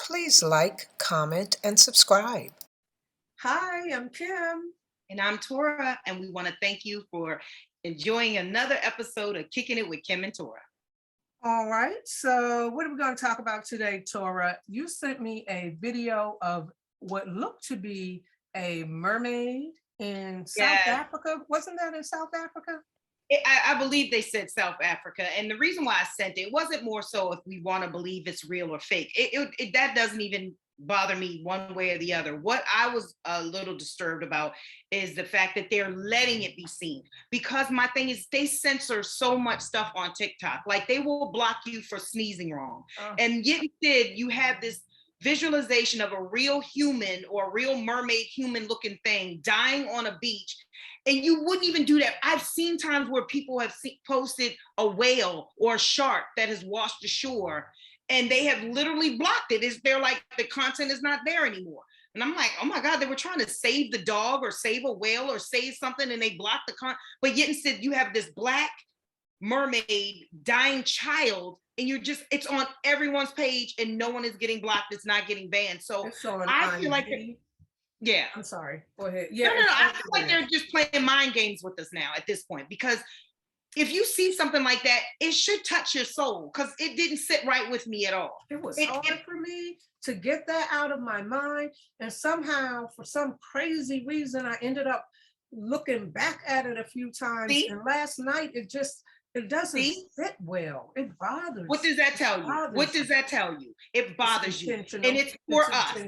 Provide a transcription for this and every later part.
Please like, comment, and subscribe. Hi, I'm Kim. And I'm Tora, and we want to thank you for enjoying another episode of Kicking It with Kim and Tora. All right, so what are we going to talk about today, Tora? You sent me a video of what looked to be a mermaid in South Africa. Wasn't that in South Africa? I believe they said South Africa, and the reason why I sent it wasn't more so if we want to believe it's real or fake. That doesn't even bother me one way or the other. What I was a little disturbed about is the fact that they're letting it be seen. Because my thing is, they censor so much stuff on TikTok. Like they will block you for sneezing wrong, and yet instead you have this visualization of a real human or a real mermaid human looking thing dying on a beach, and you wouldn't even do that. I've seen times where people have posted a whale or a shark that has washed ashore, and they have literally blocked it. They're like, the content is not there anymore. And I'm like, oh my God, they were trying to save the dog or save a whale or save something, and they blocked the content. But yet instead you have this black mermaid dying child, and it's on everyone's page, and no one is getting blocked. It's not getting banned. So I feel like yeah. I'm sorry. Go ahead. Yeah. No. I feel like they're just playing mind games with us now at this point, because if you see something like that, it should touch your soul, because it didn't sit right with me at all. It was hard for me to get that out of my mind. And somehow, for some crazy reason, I ended up looking back at it a few times. See? And last night, it doesn't fit well. It bothers. What does that tell you? What does that tell you? It bothers you. And it's for us.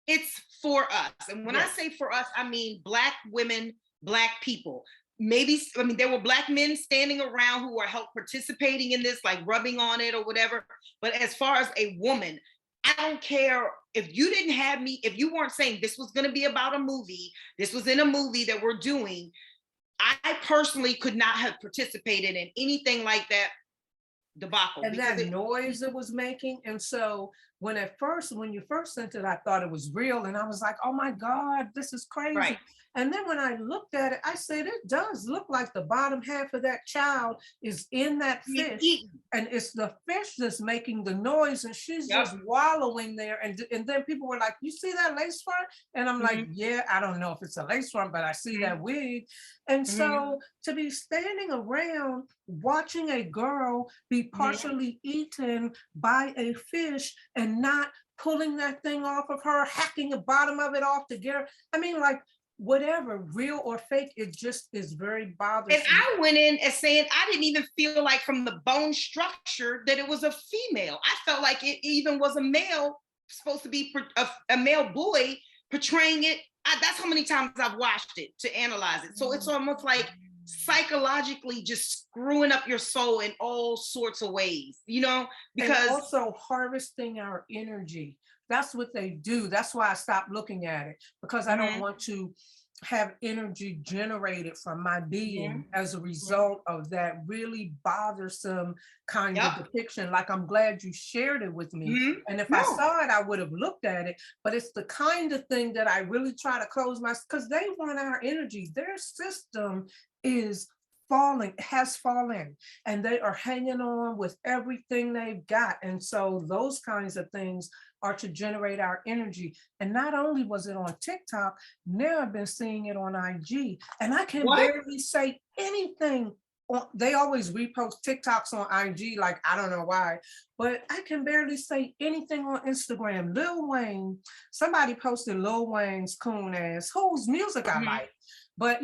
It's for us. And when I say for us, I mean Black women, Black people. There were Black men standing around who were participating in this, like rubbing on it or whatever. But as far as a woman, I don't care if you didn't have me, if you weren't saying this was going to be about a movie, this was in a movie that we're doing, I personally could not have participated in anything like that debacle. And that noise it was making. And so when you first sent it, I thought it was real. And I was like, oh my God, this is crazy. Right. And then when I looked at it, I said, it does look like the bottom half of that child is in that fish. And it's the fish that's making the noise, and she's just wallowing there. And then people were like, you see that lace front? And I'm like, yeah, I don't know if it's a lace front, but I see that wig. And so to be standing around watching a girl be partially eaten by a fish and not pulling that thing off of her, hacking the bottom of it off to get her. I mean, like, whatever, real or fake, it just is very bothersome. And I went in as saying I didn't even feel like from the bone structure that it was a female. I felt like it even was a male, supposed to be a male boy portraying it. That's how many times I've watched it to analyze it. So it's almost like psychologically just screwing up your soul in all sorts of ways, because and also harvesting our energy. That's what they do. That's why I stopped looking at it, because I don't want to have energy generated from my being as a result of that really bothersome kind of depiction. Like, I'm glad you shared it with me. And if I saw it, I would have looked at it. But it's the kind of thing that I really try to close because they want our energy. Their system has fallen, and they are hanging on with everything they've got. And so those kinds of things are to generate our energy. And not only was it on TikTok, now I've been seeing it on IG, and I can barely say anything. They always repost TikToks on IG, like, I don't know why, but I can barely say anything on Instagram. Lil Wayne, somebody posted Lil Wayne's coon ass, whose music I like, but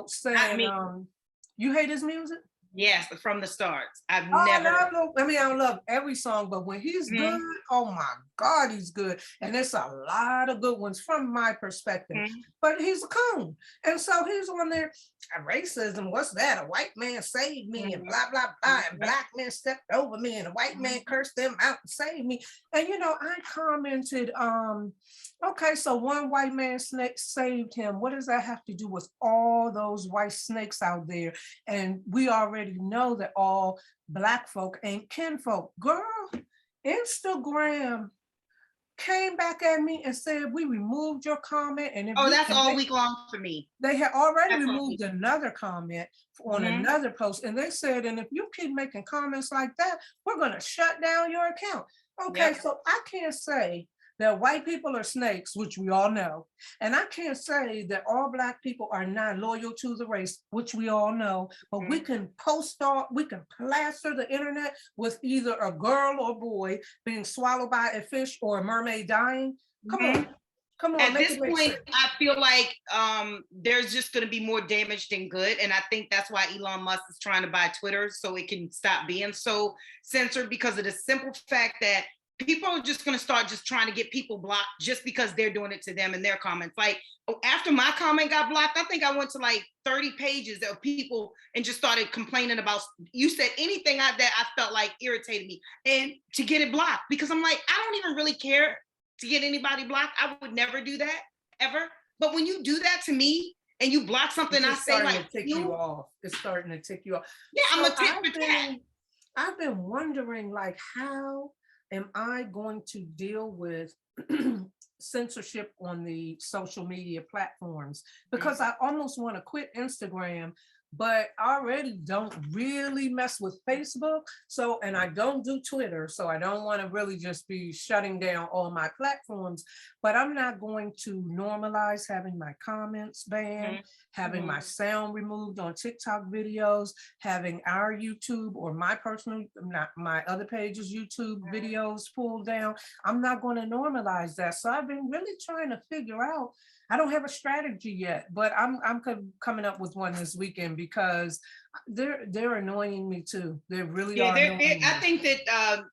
saying, you hate his music? Yes, from the start. I don't love every song, but when he's good, oh my God, he's good. And there's a lot of good ones from my perspective. But he's a coon. And so he's on there, racism, what's that? A white man saved me and blah, blah, blah. And black men stepped over me and a white man cursed them out and saved me. And I commented, okay, so one white man snake saved him. What does that have to do with all those white snakes out there? And we already know that all Black folk ain't kinfolk. Girl, Instagram came back at me and said, we removed your comment. And if Oh, you, that's and all week long for me. they had already That's removed another comment on another post. And they said, and if you keep making comments like that, we're going to shut down your account. Okay, Yep. so I can't say that white people are snakes, which we all know. And I can't say that all Black people are not loyal to the race, which we all know. But we can we can plaster the internet with either a girl or boy being swallowed by a fish or a mermaid dying. Come on. Come on, at make this it make point, sense. I feel like there's just going to be more damage than good. And I think that's why Elon Musk is trying to buy Twitter, so it can stop being so censored, because of the simple fact that people are just going to start just trying to get people blocked just because they're doing it to them in their comments. Like, after my comment got blocked, I think I went to like 30 pages of people and just started complaining about, you said anything that I felt like irritated me, and to get it blocked, because I'm like, I don't even really care to get anybody blocked. I would never do that ever. But when you do that to me and you block something I say, like, to tick you off. It's starting to tick you off. Yeah, so I'm a tick for tat. I've been wondering, like, how am I going to deal with censorship on the social media platforms? Because I almost want to quit Instagram, but I already don't really mess with Facebook. So, and I don't do Twitter. So I don't want to really just be shutting down all my platforms, but I'm not going to normalize having my comments banned, having my sound removed on TikTok videos, having our YouTube or my personal, not my other pages, YouTube videos pulled down. I'm not going to normalize that. So I've been really trying to figure out, I don't have a strategy yet, but I'm coming up with one this weekend, because they're annoying me too. They really are. I think that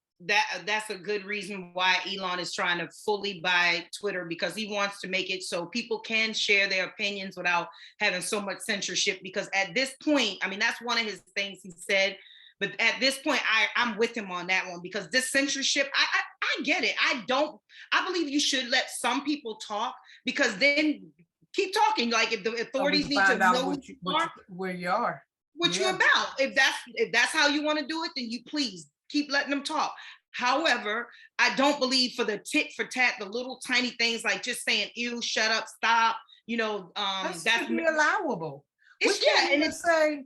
that's a good reason why Elon is trying to fully buy Twitter, because he wants to make it so people can share their opinions without having so much censorship. Because at this point, I mean, that's one of his things he said. But at this point, I'm with him on that one, because this censorship, I get it. I believe you should let some people talk, because then keep talking. Like, if the authorities need to know where you are, what you're about. If that's how you want to do it, then you please keep letting them talk. However, I don't believe for the tit for tat, the little tiny things like just saying, ew, shut up, stop, that's be allowable. We can't even say,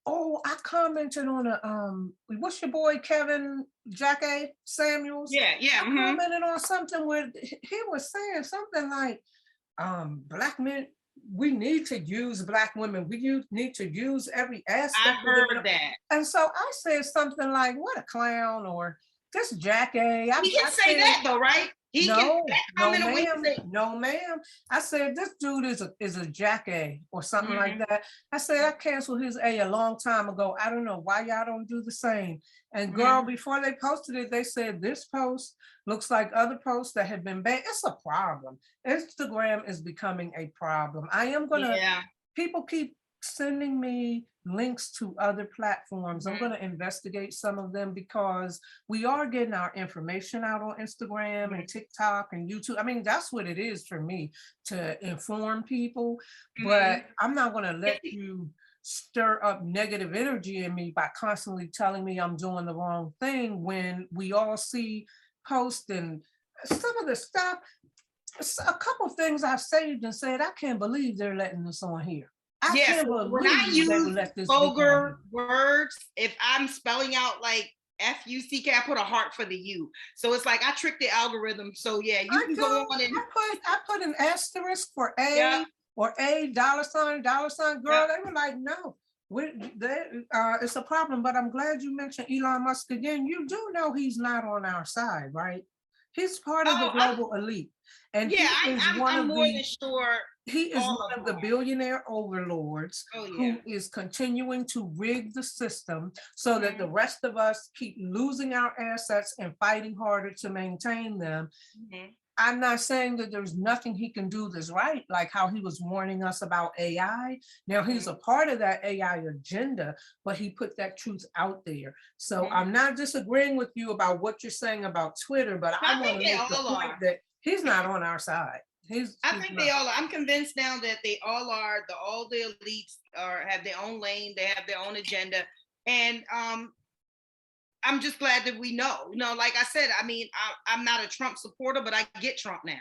oh, I commented on what's your boy Kevin Jackie Samuels? Yeah. I commented on something where he was saying something like, Black men, we need to use Black women. We need to use every aspect. I heard that. And so I said something like, what a clown, or this Jackie. He can say that though, right? No, ma'am. I said, this dude is a jackass or something like that. I said, I canceled his A long time ago. I don't know why y'all don't do the same. And girl, before they posted it, they said this post looks like other posts that have been banned. It's a problem. Instagram is becoming a problem. I am gonna, people keep sending me links to other platforms. I'm going to investigate some of them, because we are getting our information out on Instagram and TikTok and YouTube. I mean, that's what it is for me, to inform people, but I'm not going to let you stir up negative energy in me by constantly telling me I'm doing the wrong thing, when we all see posts and some of the stuff. A couple things I've saved and said, I can't believe they're letting this on here. When I use vulgar words, if I'm spelling out like F-U-C-K, I put a heart for the U. So it's like I tricked the algorithm. So yeah, you can go on and I put an asterisk for A or $, girl. They were like, no, it's a problem. But I'm glad you mentioned Elon Musk again. You do know he's not on our side, right? He's part of the global elite. And I'm more than sure. He is one of the billionaire overlords who is continuing to rig the system so that the rest of us keep losing our assets and fighting harder to maintain them. I'm not saying that there's nothing he can do that's right, like how he was warning us about AI. Now he's a part of that AI agenda, but he put that truth out there. So I'm not disagreeing with you about what you're saying about Twitter, but I want to make the point that he's not on our side. I think they all are. I'm convinced now that they all are. All the elites have their own lane. They have their own agenda. And I I'm just glad that we know. Like I said, I mean, I'm not a Trump supporter, but I get Trump now.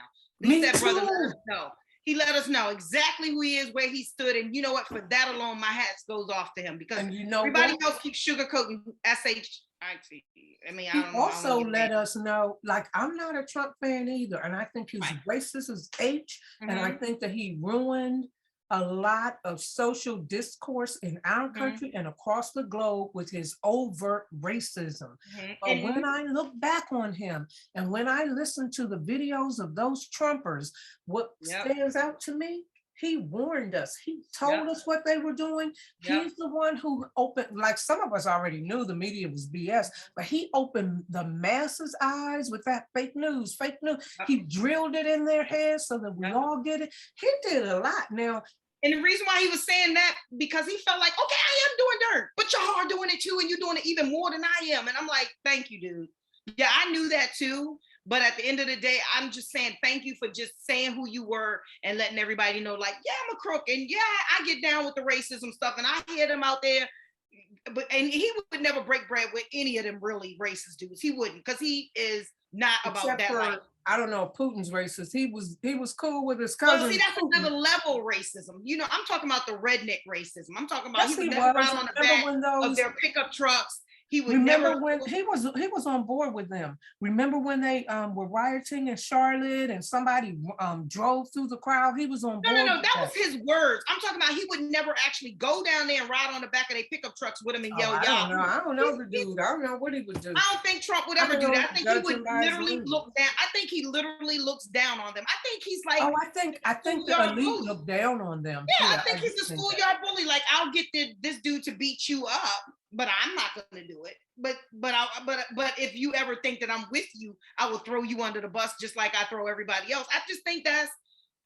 At least that brother let us know. He let us know exactly who he is, where he stood, and you know what? For that alone, my hat goes off to him, because everybody else keeps sugarcoating SH. I mean, I don't know. He also let us know, like, I'm not a Trump fan either, and I think he's racist as H, and I think that he ruined a lot of social discourse in our country and across the globe with his overt racism. But when I look back on him and when I listen to the videos of those Trumpers, what stands out to me, he warned us. He told us what they were doing. He's the one who opened, like, some of us already knew the media was BS, but he opened the masses' eyes with that fake news. He drilled it in their heads so that we all get it. He did a lot. Now, and the reason why he was saying that, because he felt like, okay, I am doing dirt, but y'all are doing it too, and you're doing it even more than I am. And I'm like, thank you, dude. Yeah, I knew that too. But at the end of the day, I'm just saying thank you for just saying who you were and letting everybody know, like, yeah, I'm a crook, and yeah, I get down with the racism stuff, and I hear them out there. And he would never break bread with any of them really racist dudes. He wouldn't, because he is not about that life. I don't know, Putin's racist. He was cool with his cousin. Well, see, that's another level of racism. I'm talking about the redneck racism. I'm talking about he would never ride on the back of their pickup trucks. He would remember when he was on board with them. Remember when they were rioting in Charlotte and somebody drove through the crowd? He was on board. No, that was his words. I'm talking about he would never actually go down there and ride on the back of their pickup trucks with him and yell, y'all. I don't know the dude. I don't know what he would do. I don't think Trump would ever do that. I think he would literally look down. I think he literally looks down on them. I think he's like, I think the elite look down on them. Yeah, I think he's a schoolyard bully. Like, I'll get this dude to beat you up, but I'm not going to do it. But if you ever think that I'm with you, I will throw you under the bus just like I throw everybody else. I just think that's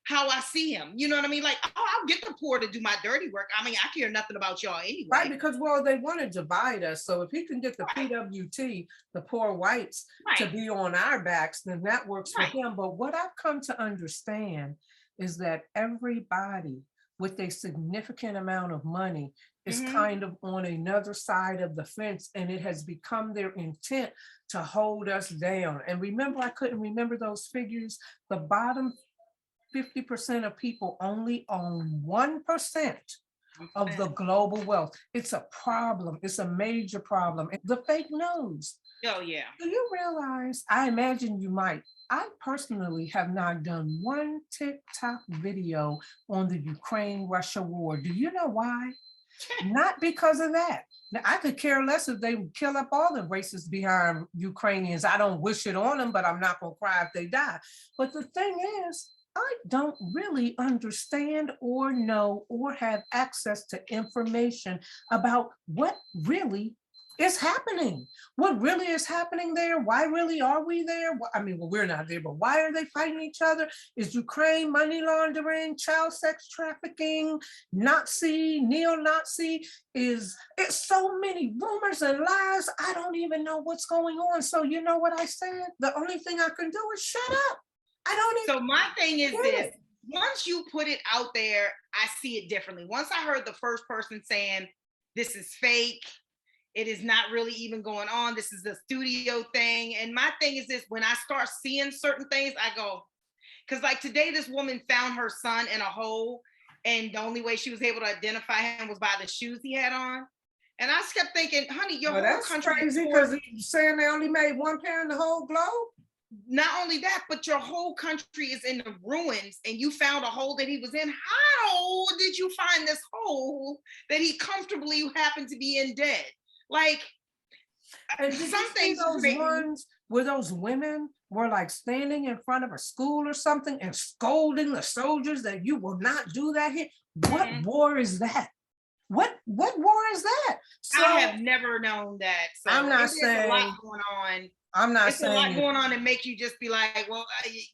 how I see him. You know what I mean? Like, I'll get the poor to do my dirty work. I mean, I care nothing about y'all anyway. Right, because, well, they want to divide us. So if he can get the PWT, the poor whites, to be on our backs, then that works for him. But what I've come to understand is that everybody with a significant amount of money is kind of on another side of the fence, and it has become their intent to hold us down. And remember, I couldn't remember those figures. The bottom 50% of people only own 1% of the global wealth. It's a problem. It's a major problem. The fake news. Oh, yeah. Do you realize, I imagine you might, I personally have not done one TikTok video on the Ukraine-Russia war. Do you know why? Not because of that. Now, I could care less if they kill up all the racists behind Ukrainians. I don't wish it on them, but I'm not going to cry if they die. But the thing is, I don't really understand or know or have access to information about what really is happening. What really is happening there? Why really are we there? I mean, well, we're not there, but why are they fighting each other? Is Ukraine money laundering, child sex trafficking, Nazi, neo-Nazi? It's so many rumors and lies. I don't even know what's going on. So you know what I said? The only thing I can do is shut up. I don't even. So my thing is this. Once you put it out there, I see it differently. Once I heard the first person saying, this is fake, it is not really even going on, this is a studio thing. And my thing is this, when I start seeing certain things, I go, because like today, this woman found her son in a hole, and the only way she was able to identify him was by the shoes he had on. And I just kept thinking, honey, your whole country is crazy, because you're saying they only made one pair in the whole globe? Not only that, but your whole country is in the ruins, and you found a hole that he was in. How did you find this hole that he comfortably happened to be in dead? Like, and some things, those ones where those women were like standing in front of a school or something and scolding the soldiers that you will not do that here. What war is that? What war is that? So, I have never known that. So I'm not saying a lot going on. I'm not it's saying a lot going on and make you just be like, well,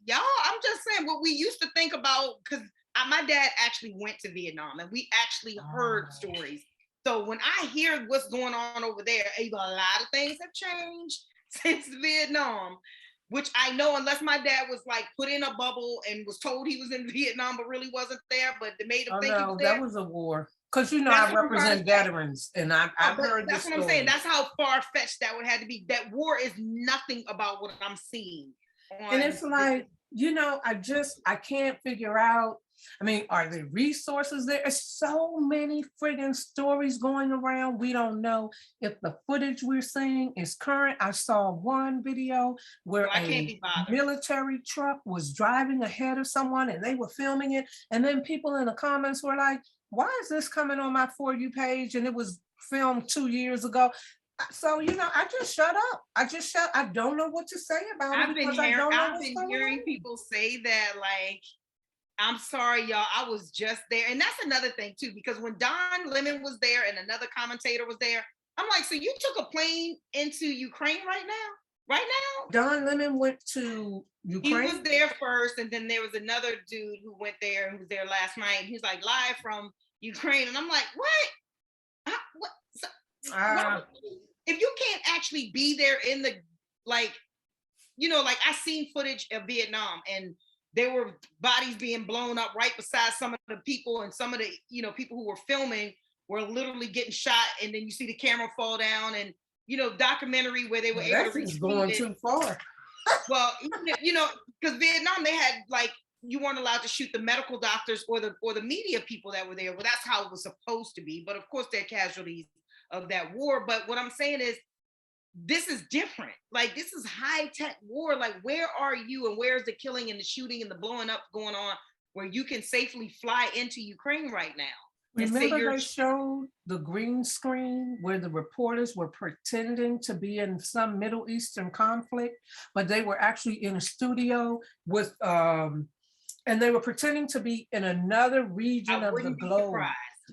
y'all, I'm just saying what we used to think about, because my dad actually went to Vietnam and we actually heard stories. So when I hear what's going on over there, a lot of things have changed since Vietnam, which I know, unless my dad was like put in a bubble and was told he was in Vietnam but really wasn't there, but they made him think he was there. That was a war. Because you know That's I what I'm trying to represent say. veterans, and I've But heard that's this what I'm saying. story. That's how far-fetched that would have to be. That war is nothing about what I'm seeing And on it's like, you know, I can't figure out. I mean, are there resources there? There's so many friggin' stories going around. We don't know if the footage we're seeing is current. I saw one video where I can't a be bothered. military truck was driving ahead of someone and they were filming it. And then people in the comments were like, why is this coming on my For You page? And it was filmed 2 years ago. So, you know, I just shut up. I don't know what to say about it because I don't know I've what's been going hearing on. people say that, like, I'm sorry, y'all, I was just there. And that's another thing too, because when Don Lemon was there and another commentator was there, I'm like, so you took a plane into Ukraine right now? Right now? Don Lemon went to He Ukraine. was there first, and then there was another dude who went there, who was there last night. He's like live from Ukraine, and I'm like, what? What? So, if you can't actually be there in the, like, you know, like I seen footage of Vietnam, and there were bodies being blown up right beside some of the people, and some of the, you know, people who were filming were literally getting shot, and then you see the camera fall down, and, you know, documentary where they were able to That's going too far. Well, you know, because Vietnam, they had, like, you weren't allowed to shoot the medical doctors or the media people that were there. Well, that's how it was supposed to be. But of course, they're casualties of that war. But what I'm saying is, this is different. Like, this is high tech war. Like, where are you, and where's the killing and the shooting and the blowing up going on, where you can safely fly into Ukraine right now? Remember they showed the green screen where the reporters were pretending to be in some Middle Eastern conflict, but they were actually in a studio with, and they were pretending to be in another region of the globe.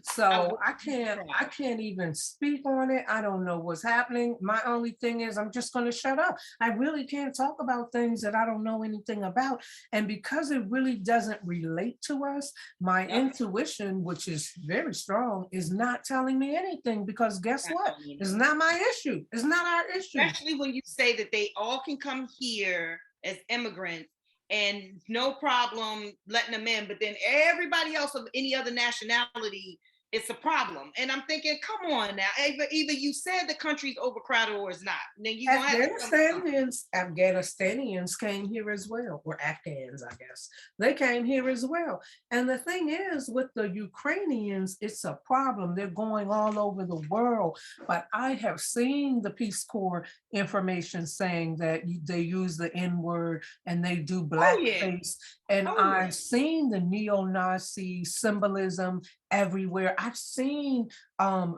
So I can't even speak on it. I don't know what's happening. My only thing is I'm just going to shut up. I really can't talk about things that I don't know anything about. And because it really doesn't relate to us, my intuition, which is very strong, is not telling me anything, because guess what? It's not my issue. It's not our issue. Especially when you say that they all can come here as immigrants and no problem letting them in, but then everybody else of any other nationality, it's a problem. And I'm thinking, come on now, either you said the country's overcrowded or it's not. Then you Afghanistanians came here as well, or Afghans, I guess. They came here as well. And the thing is, with the Ukrainians, it's a problem. They're going all over the world. But I have seen the Peace Corps information saying that they use the N-word and they do blackface. And I've seen the neo-Nazi symbolism everywhere. I've seen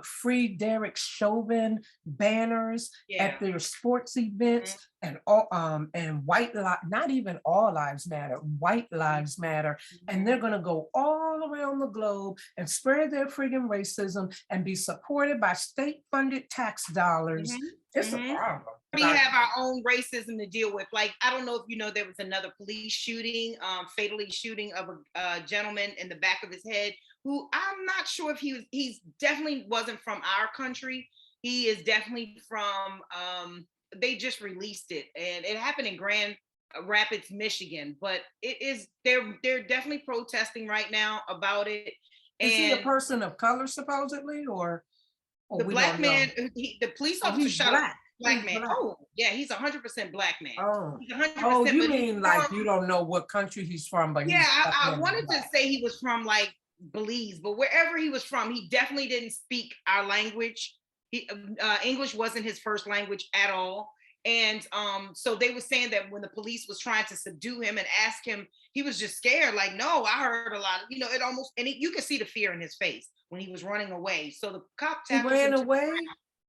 Free Derek Chauvin banners at their sports events, and not even All Lives Matter, White Lives Matter, and they're gonna go all around the globe and spread their friggin' racism and be supported by state-funded tax dollars. It's a problem. We have our own racism to deal with. Like, I don't know if you know, there was another police shooting, fatally shooting of a gentleman in the back of his head, who I'm not sure if he's definitely wasn't from our country. He is definitely from, they just released it, and it happened in Grand Rapids, Michigan, but they're definitely protesting right now about it. Is he a person of color, supposedly, or the black man, the police officer shot a black man. Oh, yeah, he's 100% black man. Oh, you mean like you don't know what country he's from, but yeah, I wanted to say he was from like Belize, but wherever he was from, he definitely didn't speak our language. English wasn't his first language at all. And so they were saying that when the police was trying to subdue him and ask him, he was just scared. Like, no, I heard a lot of, you know, it almost, and you could see the fear in his face when he was running away. So the cop ran away.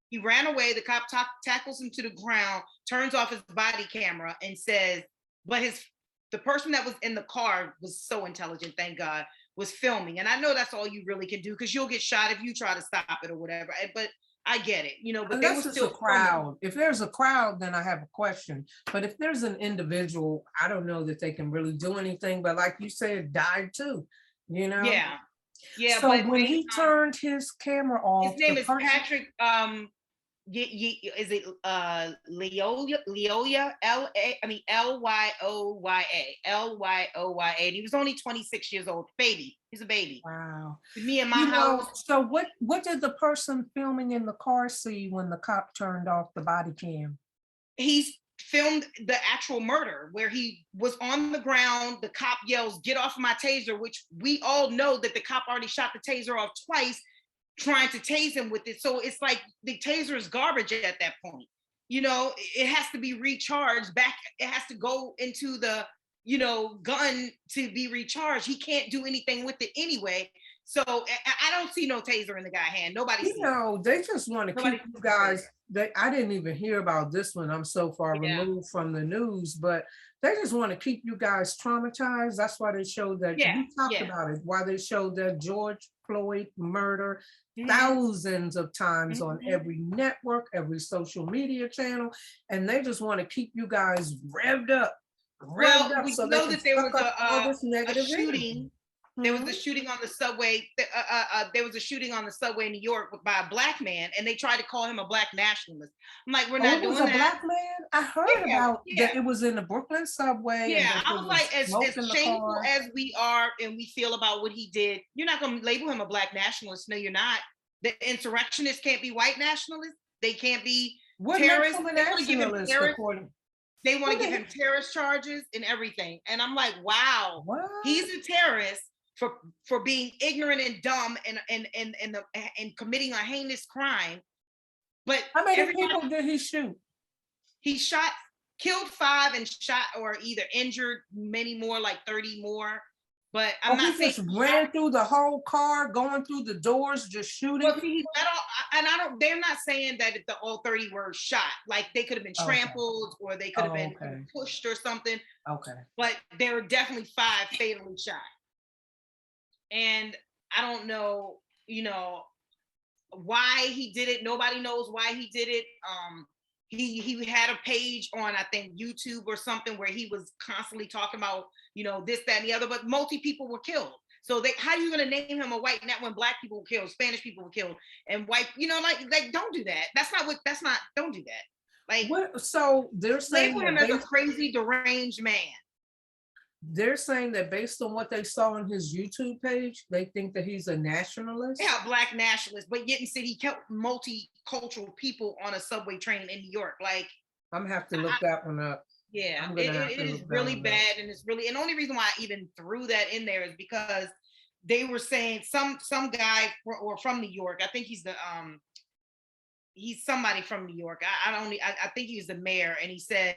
He ran away. The cop tackles him to the ground, turns off his body camera, and says, but the person that was in the car was so intelligent, thank God, was filming. And I know that's all you really can do, because you'll get shot if you try to stop it or whatever. But I get it, you know, but unless it's a crowd. If there's a crowd, then I have a question. But if there's an individual, I don't know that they can really do anything. But like you said, died too, you know? Yeah. So when he turned his camera off, his name is Patrick Is it Leoya Lyoya, and he was only 26 years old. Baby, he's a baby. Wow. Me in my house. So what did the person filming in the car see when the cop turned off the body cam? He's filmed the actual murder where he was on the ground. The cop yells, "Get off my taser," which we all know that the cop already shot the taser off twice, trying to tase him with it. So it's like the taser is garbage at that point. It has to be recharged back. It has to go into the, gun to be recharged. He can't do anything with it anyway. So I don't see no taser in the guy's hand. Nobody. They just want to keep you guys. I didn't even hear about this one. I'm so far removed from the news, but they just want to keep you guys traumatized. That's why they showed that. You talked about it. Why they showed that George Floyd murder thousands of times on every network, every social media channel, and they just want to keep you guys revved up. We know that there was a shooting. There was a shooting on the subway. There was a shooting on the subway in New York by a black man, and they tried to call him a black nationalist. I'm like, we're not doing that. It was a black man? I heard about that. It was in the Brooklyn subway. Yeah, I was like, as shameful as we are and we feel about what he did, you're not going to label him a black nationalist. No, you're not. The insurrectionists can't be white nationalists. They can't be terrorists. They want to give him terrorist charges and everything. And I'm like, wow, he's a terrorist for being ignorant and dumb and committing a heinous crime. But how many people did he shoot? He killed 5 and shot or either injured many more, like 30 more. But I'm not saying he just ran through the whole car, going through the doors, just shooting. They're not saying that the all 30 were shot. Like they could have been trampled or they could have been pushed or something. Okay. But there were definitely 5 fatally shot. And I don't know, why he did it. Nobody knows why he did it. He had a page on, I think, YouTube or something where he was constantly talking about, this, that, and the other, but multi people were killed. So how are you going to name him a white net when black people were killed, Spanish people were killed, and white, like don't do that. Don't do that. Like, so they're saying label him as a crazy, deranged man. They're saying that based on what they saw on his YouTube page, they think that he's a nationalist. Yeah, black nationalist, but yet and said he kept multicultural people on a subway train in New York. Like, I'm gonna have to look that one up. Yeah, it is really bad, and and the only reason why I even threw that in there is because they were saying some guy or from New York. I think he's somebody from New York. I think he's the mayor, and he says,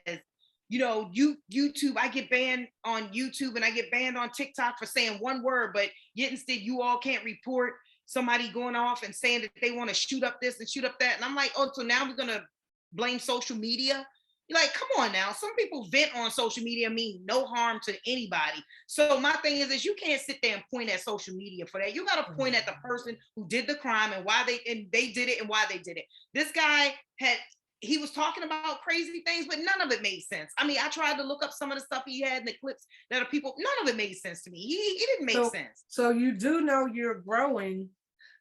YouTube, I get banned on YouTube and I get banned on TikTok for saying one word, but yet instead you all can't report somebody going off and saying that they want to shoot up this and shoot up that. And I'm like, oh, so now we're gonna blame social media? You're like, come on now. Some people vent on social media, mean no harm to anybody. So my thing is you can't sit there and point at social media for that. You got to point at the person who did the crime and why they did it and why they did it. This guy he was talking about crazy things, but none of it made sense. I mean, I tried to look up some of the stuff he had in the clips that are people, none of it made sense to me. He didn't make sense. So you do know you're growing,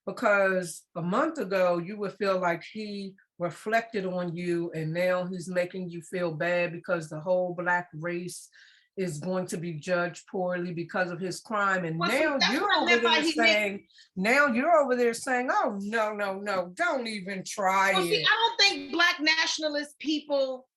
because a month ago you would feel like he reflected on you, and now he's making you feel bad because the whole black race is going to be judged poorly because of his crime. And now you're over there saying, oh, no, don't even try it. See, I don't think black nationalist people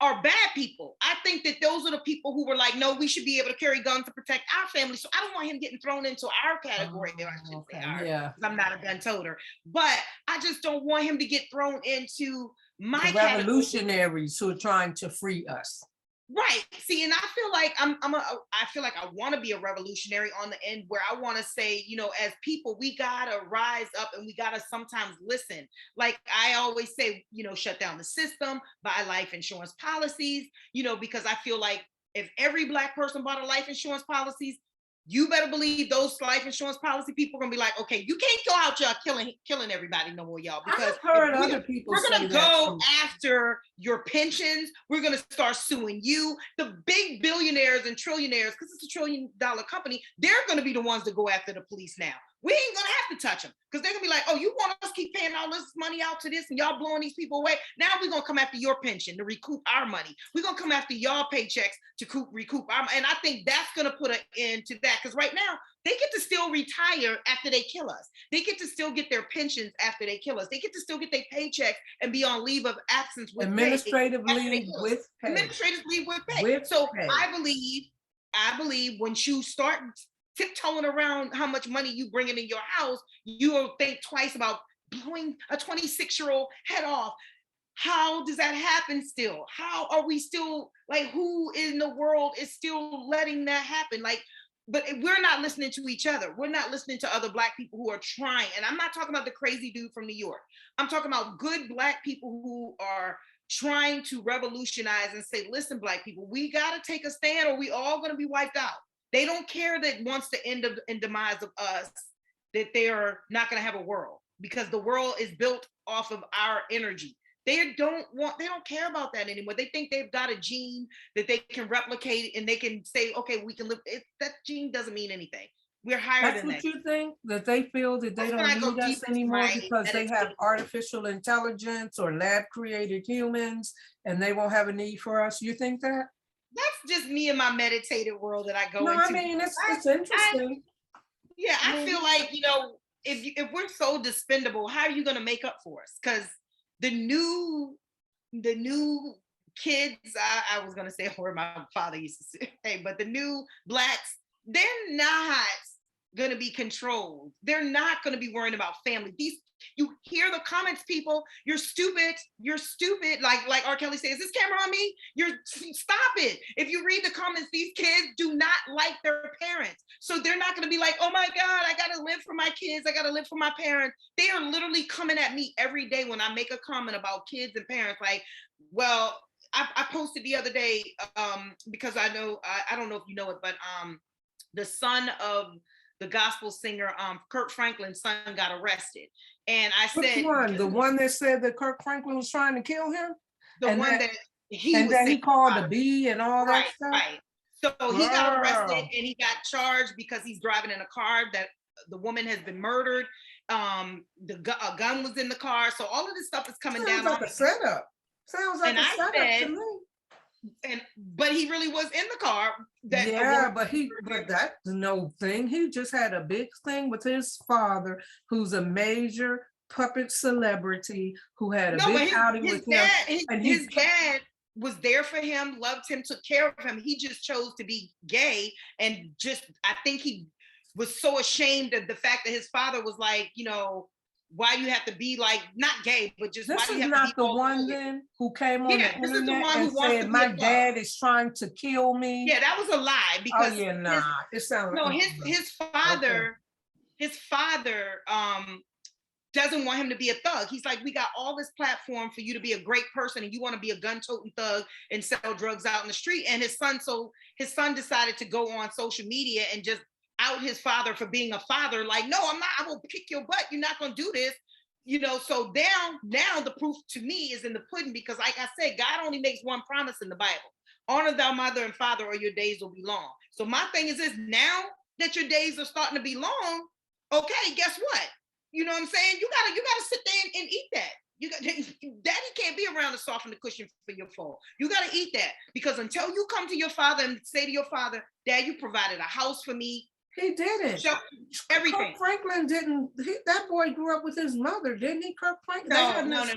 are bad people. I think that those are the people who were like, no, we should be able to carry guns to protect our family. So I don't want him getting thrown into our category. I'm not a gun toter, but I just don't want him to get thrown into my revolutionaries who are trying to free us. Right. See, and I feel like I want to be a revolutionary on the end, where I want to say, as people, we gotta rise up and we gotta sometimes listen. Like I always say, shut down the system, buy life insurance policies, because I feel like if every black person bought a life insurance policies, you better believe those life insurance policy people are gonna be like, okay, you can't go out y'all killing everybody no more, y'all. Because I've heard other people we're gonna go after your pensions. We're gonna start suing you. The big billionaires and trillionaires, because it's $1 trillion company, they're gonna be the ones that go after the police now. we ain't gonna have to touch them because they're gonna be like, oh, you want us to keep paying all this money out to this and y'all blowing these people away. Now we're gonna come after your pension to recoup our money. We're gonna come after y'all paychecks to recoup our money. And I think that's gonna put an end to that because right now they get to still retire after they kill us. They get to still get their pensions after they kill us. They get to still get their paychecks and be on leave of absence with administrative leave with pay. Administrative leave with pay. With so pay. I believe when you start tiptoeing around how much money you bring in your house, you will think twice about blowing a 26-year-old head off. How does that happen still? How are we still, like, who in the world is still letting that happen? Like, but we're not listening to each other. We're not listening to other Black people who are trying. And I'm not talking about the crazy dude from New York. I'm talking about good Black people who are trying to revolutionize and say, listen, Black people, we got to take a stand or we all going to be wiped out. They don't care that once the end of and demise of us, that they're not going to have a world because the world is built off of our energy. They don't care about that anymore. They think they've got a gene that they can replicate and they can say, okay, we can live. That gene doesn't mean anything. We're higher than that. That's what you think? That they feel that they don't need us anymore because they have artificial intelligence or lab created humans and they won't have a need for us? You think that? That's just me in my meditated world that I go into. No, I mean, it's interesting. I feel like, if we're so dispendable, how are you going to make up for us? Because the new kids, I was going to say where my father used to say, but the new Blacks, they're not going to be controlled. They're not going to be worrying about family. You hear the comments, people, you're stupid. Like R. Kelly says, is this camera on me? Stop it. If you read the comments, these kids do not like their parents. So they're not going to be like, oh my God, I got to live for my kids. I got to live for my parents. They are literally coming at me every day when I make a comment about kids and parents. Like, well, I posted the other day because I know, I don't know if you know it, but the son of the gospel singer, Kirk Franklin's son got arrested. And I said, which one? The one that said that Kirk Franklin was trying to kill him? The one that he called a bee and all that stuff? Right. So he got arrested and he got charged because he's driving in a car that the woman has been murdered. A gun was in the car. So all of this stuff is coming down. Sounds like a setup. Sounds like a setup to me. But he really was in the car. But that's no thing. He just had a big thing with his father, who's a major puppet celebrity who had a big outing with him. His dad was there for him, loved him, took care of him. He just chose to be gay, and I think he was so ashamed of the fact that his father was like, why you have to be like not gay, but just this why is you have not to be the one then who came on the internet and said my dad is trying to kill me. Yeah, that was a lie because it sounds his father doesn't want him to be a thug. He's like, we got all this platform for you to be a great person and you want to be a gun-toting thug and sell drugs out in the street. And his son decided to go on social media and just out his father for being a father. Like, no, I'm not, I will kick your butt. You're not going to do this. So now the proof to me is in the pudding, because like I said, God only makes one promise in the Bible. Honor thy mother and father or your days will be long. So my thing is this, now that your days are starting to be long, okay, guess what? You know what I'm saying? You gotta sit there and eat that. Daddy can't be around to soften the cushion for your fall. You got to eat that, because until you come to your father and say to your father, Dad, you provided a house for me. He didn't. Everything. Kirk Franklin didn't. That boy grew up with his mother, didn't he? Kirk Franklin. No. His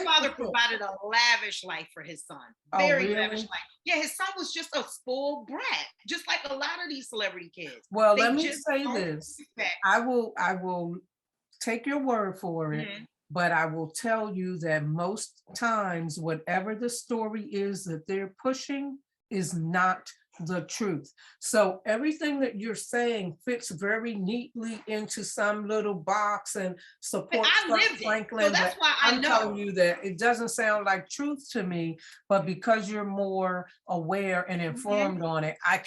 father provided a lavish life for his son. Very lavish life. Yeah, his son was just a spoiled brat, just like a lot of these celebrity kids. Well, let me say this. I will take your word for it. Mm-hmm. But I will tell you that most times, whatever the story is that they're pushing is not the truth. So everything that you're saying fits very neatly into some little box and supports Franklin. So that's why I'm telling you that it doesn't sound like truth to me, but because you're more aware and informed on it, I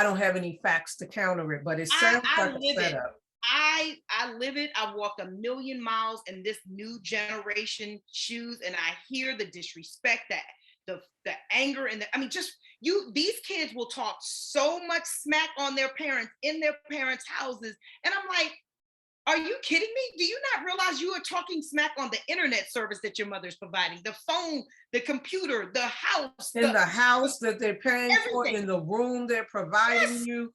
don't have any facts to counter it, but it sounds like a setup. I live it. I walked 1,000,000 miles in this new generation shoes, and I hear the disrespect, the anger, and these kids will talk so much smack on their parents in their parents' houses. And I'm like, are you kidding me? Do you not realize you are talking smack on the internet service that your mother's providing, the phone, the computer, the house, In the house that they're paying for, everything. in the room they're providing Yes. you,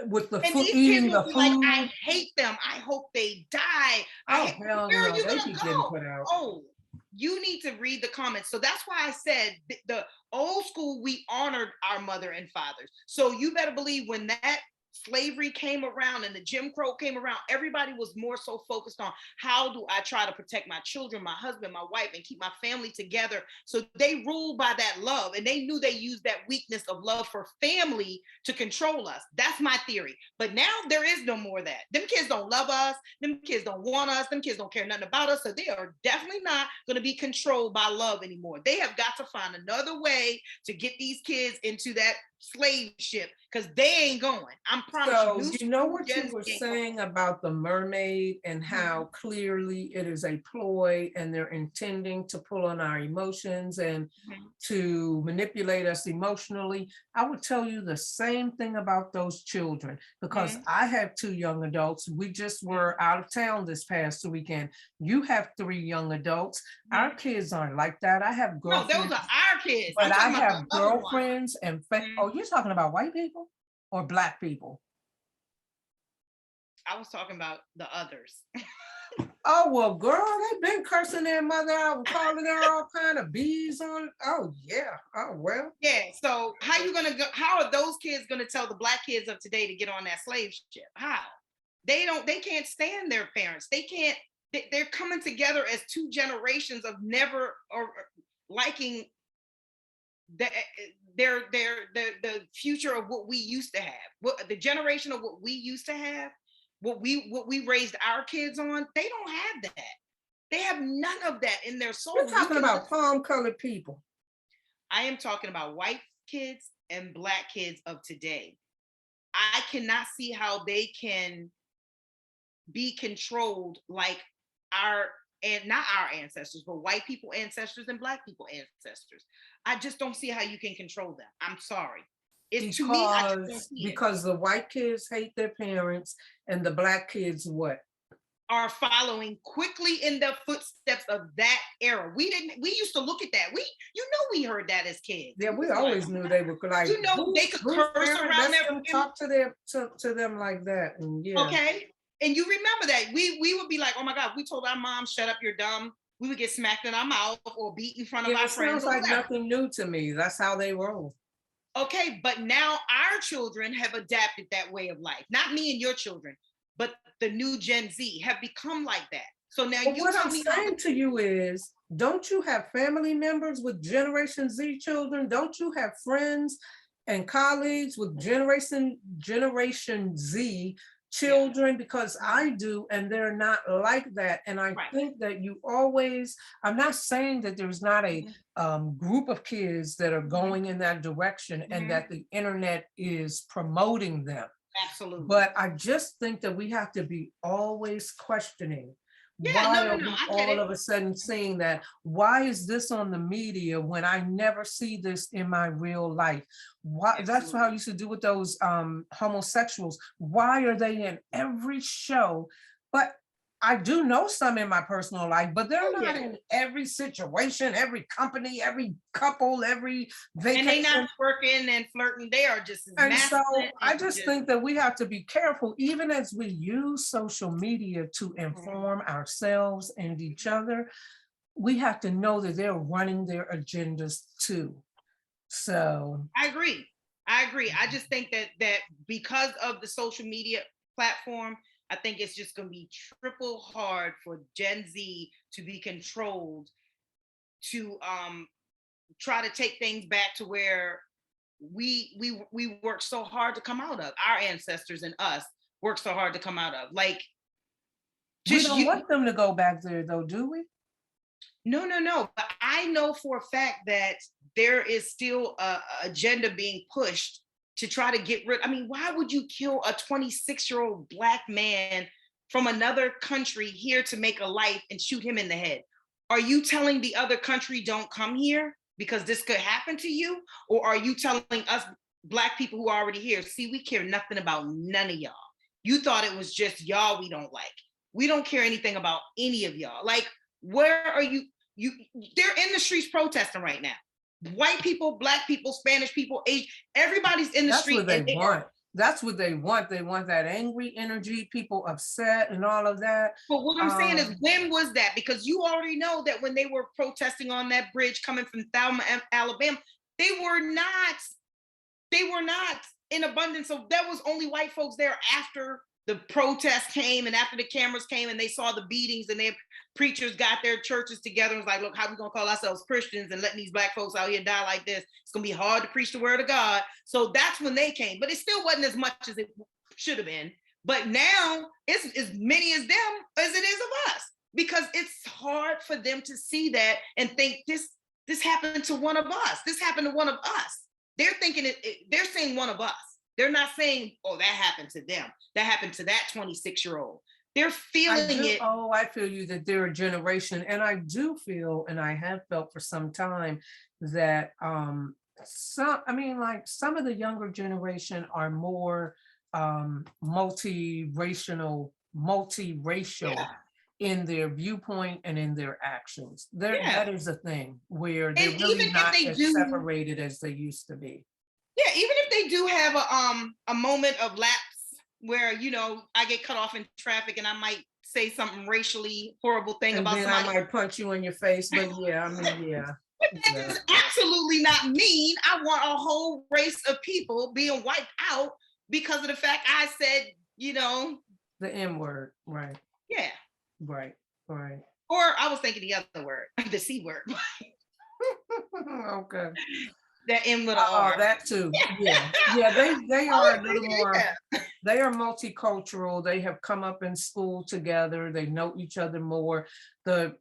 with the And food, these kids eating will the be like, I food. hate them. I hope they die. Oh, hell Where are no, you they gonna keep getting go? put out. Oh, you need to read the comments. So that's why I said the old school, we honored our mother and fathers. So you better believe when that slavery came around and the Jim Crow came around, everybody was more so focused on how do I try to protect my children, my husband, my wife, and keep my family together. So they ruled by that love, and they knew they used that weakness of love for family to control us. That's my theory. But now there is no more of that. Them kids don't love us. Them kids don't want us. Them kids don't care nothing about us. So they are definitely not going to be controlled by love anymore. They have got to find another way to get these kids into that slave ship, because they ain't going. I'm promise So you. you know what you were saying about the mermaid and how clearly it is a ploy and they're intending to pull on our emotions and to manipulate us emotionally. I would tell you the same thing about those children, because I have 2 young adults. We just were out of town this past weekend. You have 3 young adults. Our kids aren't like that. I have girlfriends. No, those are our kids. But I have girlfriends and oh, you're talking about white people or black people? I was talking about the others. Oh, well, girl, they've been cursing their mother out, calling her all kind of bees on. Oh, yeah. Oh, well. Yeah. So how you gonna go? How are those kids gonna tell the black kids of today to get on that slave ship? How? They can't stand their parents. They can't, they're coming together as 2 generations of never or liking the future of what we used to have, what the generation of what we used to have, what we raised our kids on. They don't have that. They have none of that in their soul. You're talking about palm-colored people. I am talking about white kids and black kids of today. I cannot see how they can be controlled like our, and not our ancestors, but white people ancestors and black people ancestors. I just don't see how you can control them. I'm sorry. It's to me, I just don't see because the white kids hate their parents and the black kids what? Are following quickly in the footsteps of that era. We used to look at that. We heard that as kids. Yeah, we always knew they were like, they could curse around them, talk to them like that. And yeah. Okay. And you remember that we would be like, oh my God, we told our mom, shut up, you're dumb. We would get smacked in our mouth or beat in front of our friends. It sounds like nothing new to me. That's how they roll. Okay, but now our children have adapted that way of life. Not me and your children, but the new Gen Z have become like that. So now what I'm saying to you is, don't you have family members with Generation Z children? Don't you have friends and colleagues with Generation Z children? Because I do, and they're not like that. And I think that you always, I'm not saying that there's not a group of kids that are going in that direction and that the internet is promoting them. Absolutely. But I just think that we have to be always questioning. Why are we all of a sudden seeing that? Why is this on the media when I never see this in my real life? Why? That's how I used to do with those homosexuals. Why are they in every show? But I do know some in my personal life, but they're not in every situation, every company, every couple, every vacation. And they're not working and flirting. They are just. And so I just think that we have to be careful, even as we use social media to inform ourselves and each other. We have to know that they're running their agendas too. So I agree. I just think that because of the social media platform, I think it's just going to be triple hard for Gen Z to be controlled, to try to take things back to where we worked so hard to come out of. Our ancestors and us worked so hard to come out of. Like, we don't want them to go back there, though, do we? No. But I know for a fact that there is still a agenda being pushed to try to get rid. I mean, why would you kill a 26-year-old Black man from another country here to make a life and shoot him in the head? Are you telling the other country don't come here? because this could happen to you? Or are you telling us Black people who are already here, see, we care nothing about none of y'all. You thought it was just y'all we don't like. We don't care anything about any of y'all. Like, where are you? They're in the streets protesting right now. White people, Black people, Spanish people, everybody's in the street. That's what they want. That's what they want. They want that angry energy, people upset and all of that. But what I'm saying is, when was that? Because you already know that when they were protesting on that bridge coming from Thelma, Alabama, they were not in abundance. So there was only white folks there after the protest came and after the cameras came and they saw the beatings, and their preachers got their churches together and was like, look, how we gonna call ourselves Christians and letting these Black folks out here die like this? It's gonna be hard to preach the word of God. So that's when they came, but it still wasn't as much as it should have been. But now it's as many as them as it is of us, because it's hard for them to see that and think this happened to one of us. This happened to one of us. They're thinking they're saying one of us. They're not saying, oh, that happened to them. That happened to that 26-year-old. They're feeling it. Oh, I feel you that they're a generation. And I do feel, and I have felt for some time, that some of the younger generation are more multiracial Yeah. in their viewpoint and in their actions. Yeah. That is a thing where they're And really even if not they as do- separated as they used to be. Yeah, even if they do have a moment of lapse where, you know, I get cut off in traffic and I might say something racially horrible thing And about then somebody. I might punch you in your face, but yeah, I mean, yeah. But that does absolutely not mean I want a whole race of people being wiped out because of the fact I said, you know, The M word, right, yeah. right. Or I was thinking the other word, the C word. Okay. That M with an R. That too. Yeah. They are a little more, Yeah. they are multicultural. They have come up in school together. They know each other more. The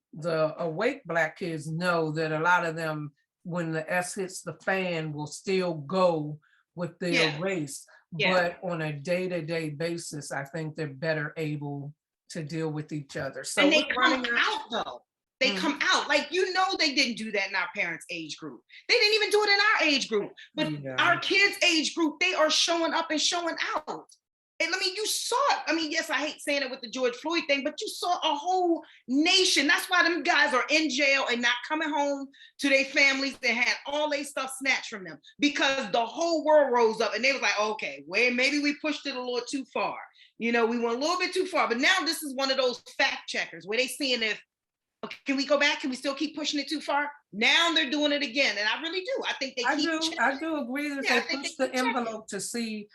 awake Black kids know that a lot of them, when the S hits the fan, will still go with their race. Yeah. But on a day-to-day basis, I think they're better able to deal with each other. So And they we're come running out though. They come out. Like, you know, they didn't do that in our parents' age group. They didn't even do it in our age group. But our kids' age group, they are showing up and showing out. And I mean, you saw it. I mean, yes, I hate saying it with the George Floyd thing, but you saw a whole nation. That's why them guys are in jail and not coming home to their families that had all their stuff snatched from them, because the whole world rose up and they was like, okay, well, maybe we pushed it a little too far. You know, we went a little bit too far. But now this is one of those fact checkers where they seeing if, okay, can we go back? Can we still keep pushing it too far? Now they're doing it again. And I really do. I think they I do agree that they push the envelope to see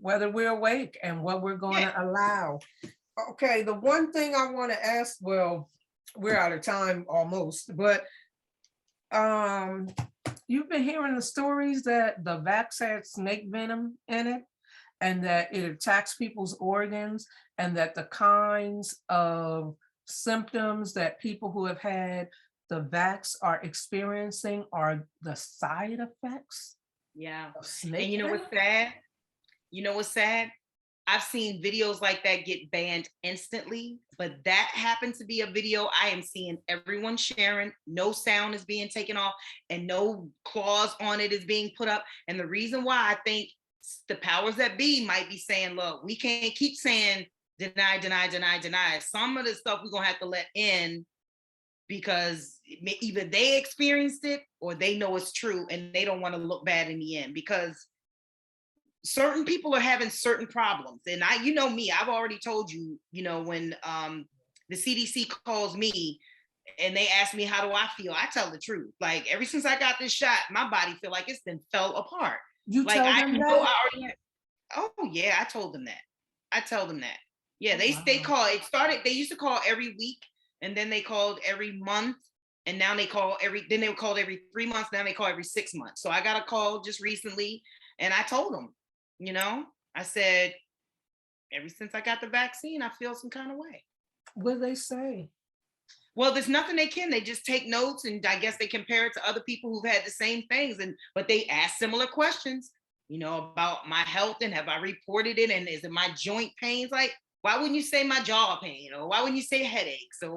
whether we're awake and what we're going to allow. Okay, the one thing I want to ask, well, we're out of time almost, but you've been hearing the stories that the vax had snake venom in it and that it attacks people's organs, and that the kinds of symptoms that people who have had the vax are experiencing are the side effects. Yeah. Of snake and you know what's sad? You know what's sad? I've seen videos like that get banned instantly, but that happens to be a video I am seeing everyone sharing. No sound is being taken off and no clause on it is being put up. And the reason why I think the powers that be might be saying, look, we can't keep saying deny. Some of the stuff we're gonna have to let in because either they experienced it or they know it's true and they don't want to look bad in the end, because certain people are having certain problems. And you know me, I've already told you, you know, when the CDC calls me and they ask me, how do I feel? I tell the truth. Like, ever since I got this shot, my body feel like it's been fell apart. You like, tell I them know that? I already, oh yeah, I told them that. I tell them that. Yeah, they call, it started, they used to call every week, and then they called every month, and now they call then they were called every 3 months, now they call every 6 months. So I got a call just recently, and I told them, you know, I said, ever since I got the vaccine, I feel some kind of way. What do they say? Well, there's nothing they can. They just take notes, and I guess they compare it to other people who've had the same things. But they ask similar questions, you know, about my health and have I reported it, and is it my joint pains? Like, why wouldn't you say my jaw pain, or why wouldn't you say headaches, or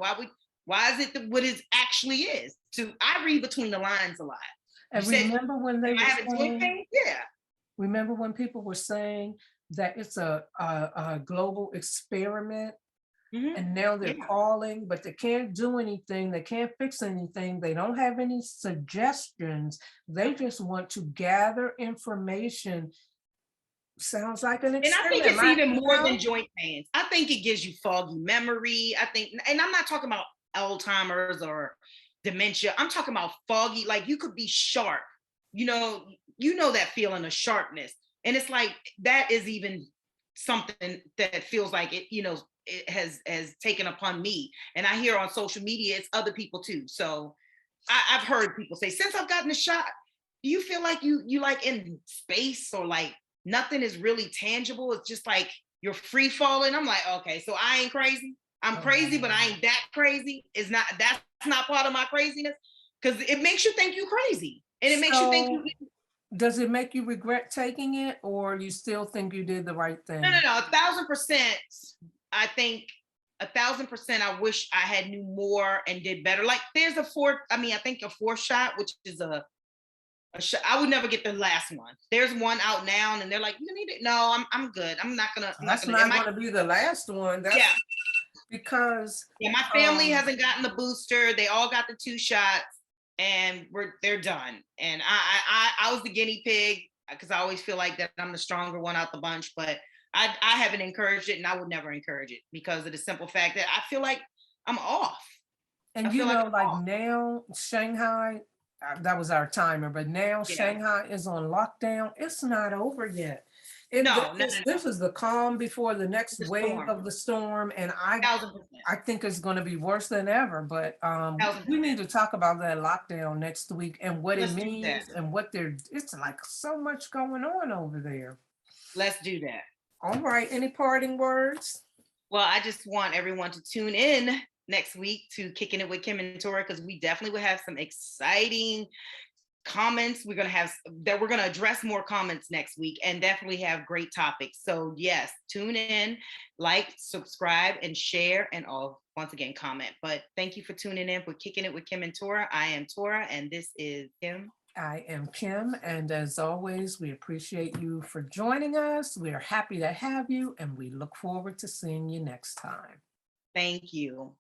Why is it what it actually is? I read between the lines a lot. And You said, remember when they am I were having joint saying, pain? Yeah. remember when people were saying that it's a global experiment, and now they're Yeah. calling, but they can't do anything. They can't fix anything. They don't have any suggestions. They just want to gather information. Sounds like an And I think experiment. it's even more know? than joint pains. I think it gives you foggy memory. I think, and I'm not talking about Alzheimer's or dementia. I'm talking about foggy, like you could be sharp. You know that feeling of sharpness. And it's like that is even something that feels like it has taken upon me. And I hear on social media it's other people too. So I've heard people say, since I've gotten the shot, do you feel like you like in space, or like nothing is really tangible? It's just like you're free falling. I'm like, okay, so I ain't crazy. I'm crazy, but I ain't that crazy. That's not part of my craziness, because it makes you think you're crazy, and it makes you think you. Does it make you regret taking it, or you still think you did the right thing? No, 1,000%. I think 1,000%. I wish I had knew more and did better. Like there's I think a fourth shot, which is a shot. I would never get the last one. There's one out now, and they're like, you need it. No, I'm good. I'm not gonna. That's not gonna be the last one. That's yeah. Because my family hasn't gotten the booster. They all got the 2 shots, and they're done. And I was the guinea pig, because I always feel like that I'm the stronger one out the bunch, but I haven't encouraged it, and I would never encourage it, because of the simple fact that I feel like I'm off. And now Shanghai, that was our timer, but now Shanghai is on lockdown. It's not over yet. This is the calm before the next wave of the storm, and I think it's going to be worse than ever. But we need to talk about that lockdown next week and what it means and what it's like so much going on over there. Let's do that. All right. Any parting words? Well, I just want everyone to tune in next week to Kicking It with Kim and Tora, because we definitely will have some exciting comments. We're going to address more comments next week, and definitely have great topics. So yes, tune in, like, subscribe, and share, and once again, comment. But thank you for tuning in for Kicking It with Kim and Tora. I am Tora, and this is Kim. I am Kim, and as always, we appreciate you for joining us. We are happy to have you, and we look forward to seeing you next time. Thank you.